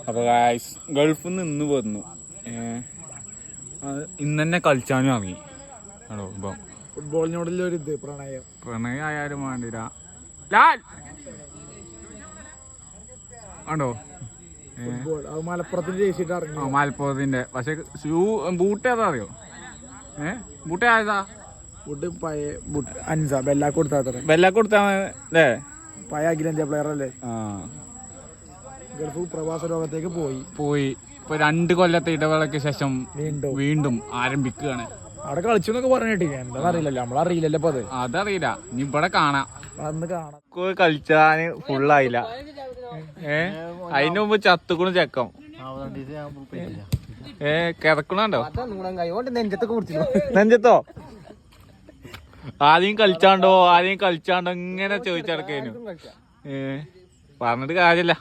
അപ്പോൾ ഗായ്സ് ഗൾഫിൽ നിന്ന് ഇന്ന് വന്നു. ഇന്ന് തന്നെ കളിച്ചാനും ഇറങ്ങി ആണോ. ഇപ്പം ഫുട്ബോളിനോടുള്ള ഒരു ഇത് പ്രണയം ആയാലും വേണ്ടില്ല. ലാൽ ആണോ മലപ്പുറത്തിന്റെ. പക്ഷെ ഷൂ ബൂട്ട് ഏതാ അറിയോ? ബൂട്ട് ഏതാ? ബെല്ലാ കൊടുത്താ അല്ലേ? പഴയ അഖിലേന്ത്യാ പ്ലെയർ അല്ലേ? ഗൾഫ് പ്രവാസ ലോകത്തേക്ക് പോയി ഇപ്പൊ 2 കൊല്ലത്തെ ഇടവേളയ്ക്ക് ശേഷം വീണ്ടും ആരംഭിക്കുകയാണ്. അവിടെ കളിച്ചെന്നൊക്കെ പറഞ്ഞിട്ട് എന്താ അറിയില്ലല്ലോ, നമ്മളറിയില്ലല്ലോ. അപ്പൊ അതറിയില്ല. ഇനി ഇവിടെ കാണാം. കാണാം. കളിച്ചാന് ഫുള്ളായില്ല. അതിന് മുമ്പ് ചത്തുക്കുണു ചെക്കം. കിടക്കണുണ്ടോ നെഞ്ചത്തോ? ആദ്യം കളിച്ചാണ്ടോ ഇങ്ങനെ ചോദിച്ചടക്കേനു. പറഞ്ഞിട്ട് കാര്യമില്ല.